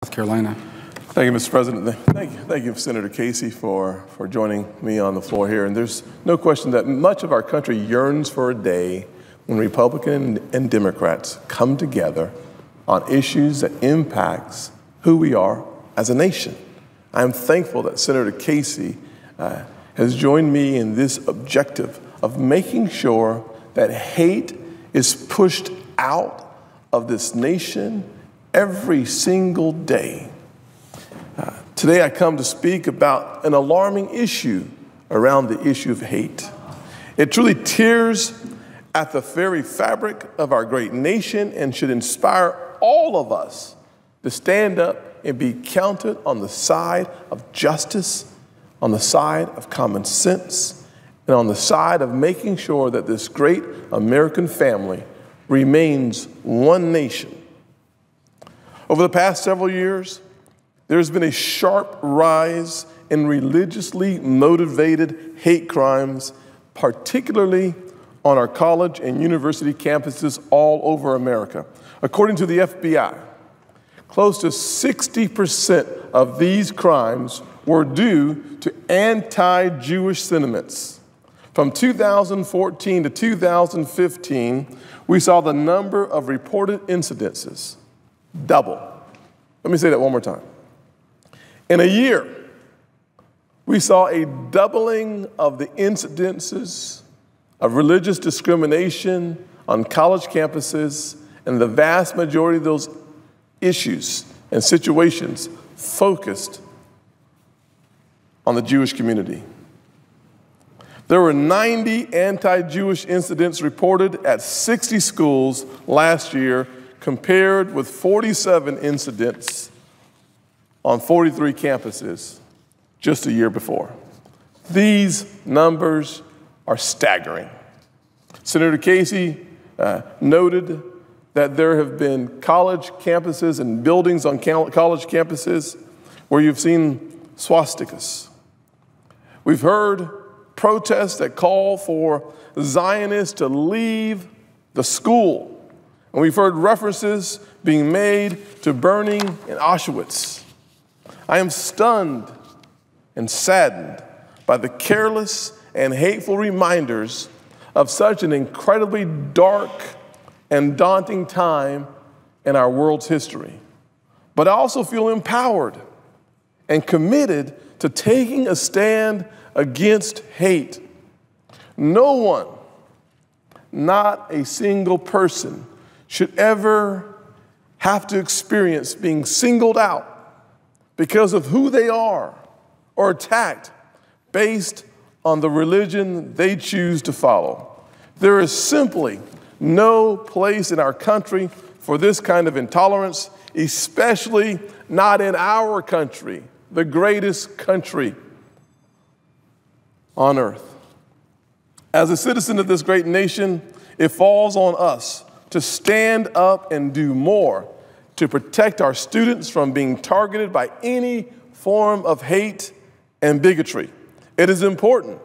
North Carolina. Thank you, Mr. President. Thank you, Senator Casey, for joining me on the floor here. And there's no question that much of our country yearns for a day when Republicans and Democrats come together on issues that impacts who we are as a nation. I am thankful that Senator Casey has joined me in this objective of making sure that hate is pushed out of this nation every single day. Today I come to speak about an alarming issue around the issue of hate. It truly tears at the very fabric of our great nation and should inspire all of us to stand up and be counted on the side of justice, on the side of common sense, and on the side of making sure that this great American family remains one nation. Over the past several years, there's been a sharp rise in religiously motivated hate crimes, particularly on our college and university campuses all over America. According to the FBI, close to 60% of these crimes were due to anti-Jewish sentiments. From 2014 to 2015, we saw the number of reported incidences double. Let me say that one more time. In a year, we saw a doubling of the incidences of religious discrimination on college campuses, and the vast majority of those issues and situations focused on the Jewish community. There were 90 anti-Jewish incidents reported at 60 schools last year, compared with 47 incidents on 43 campuses just a year before. These numbers are staggering. Senator Casey noted that there have been college campuses and buildings on college campuses where you've seen swastikas. We've heard protests that call for Zionists to leave the school. And we've heard references being made to burning in Auschwitz. I am stunned and saddened by the careless and hateful reminders of such an incredibly dark and daunting time in our world's history. But I also feel empowered and committed to taking a stand against hate. No one, not a single person, should ever have to experience being singled out because of who they are or attacked based on the religion they choose to follow. There is simply no place in our country for this kind of intolerance, especially not in our country, the greatest country on earth. As a citizen of this great nation, it falls on us to stand up and do more to protect our students from being targeted by any form of hate and bigotry. It is important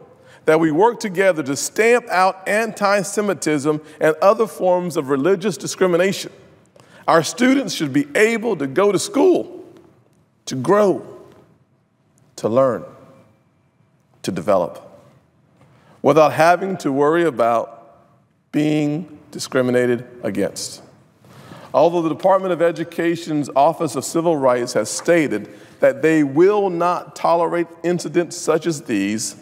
that we work together to stamp out anti-Semitism and other forms of religious discrimination. Our students should be able to go to school, to grow, to learn, to develop, without having to worry about being discriminated against. Although the Department of Education's Office of Civil Rights has stated that they will not tolerate incidents such as these,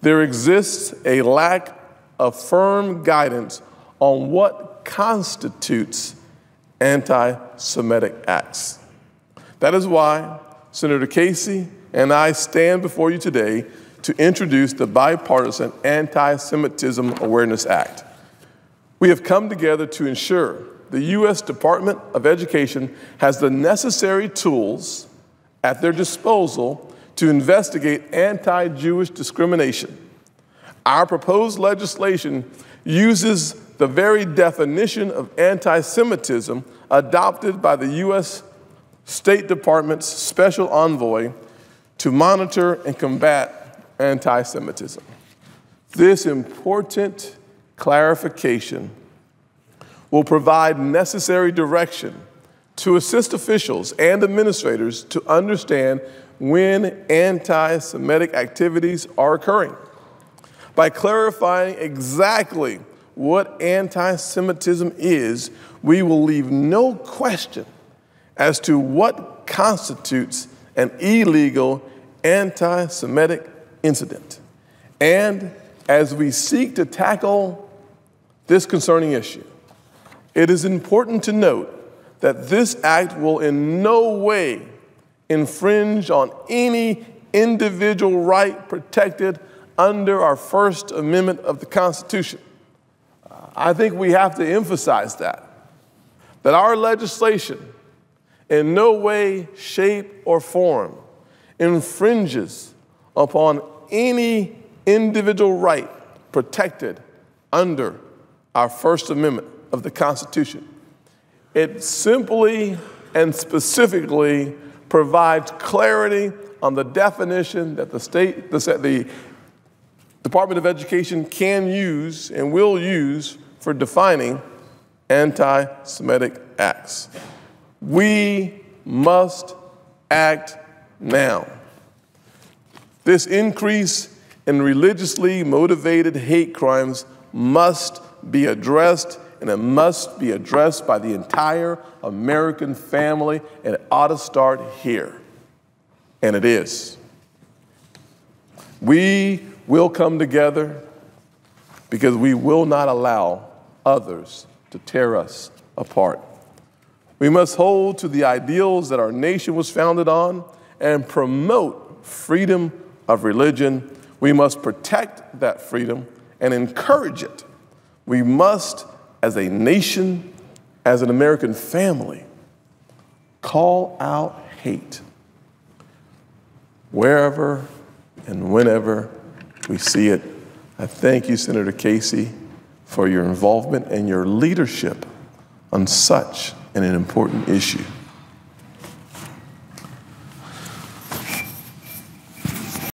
there exists a lack of firm guidance on what constitutes anti-Semitic acts. That is why Senator Casey and I stand before you today to introduce the bipartisan Anti-Semitism Awareness Act. We have come together to ensure the U.S. Department of Education has the necessary tools at their disposal to investigate anti-Jewish discrimination. Our proposed legislation uses the very definition of anti-Semitism adopted by the U.S. State Department's Special Envoy to monitor and combat anti-Semitism. This important clarification will provide necessary direction to assist officials and administrators to understand when anti-Semitic activities are occurring. By clarifying exactly what anti-Semitism is, we will leave no question as to what constitutes an illegal anti-Semitic incident. And as we seek to tackle this concerning issue, it is important to note that this act will in no way infringe on any individual right protected under our First Amendment of the Constitution. I think we have to emphasize that our legislation in no way, shape, or form infringes upon any individual right protected under our First Amendment of the Constitution. It simply and specifically provides clarity on the definition that the Department of Education can use and will use for defining anti-Semitic acts. We must act now. This increase in religiously motivated hate crimes must be addressed, and it must be addressed by the entire American family, and it ought to start here. And it is. We will come together because we will not allow others to tear us apart. We must hold to the ideals that our nation was founded on and promote freedom of religion. We must protect that freedom and encourage it. We must, as a nation, as an American family, call out hate wherever and whenever we see it. I thank you, Senator Casey, for your involvement and your leadership on such an important issue.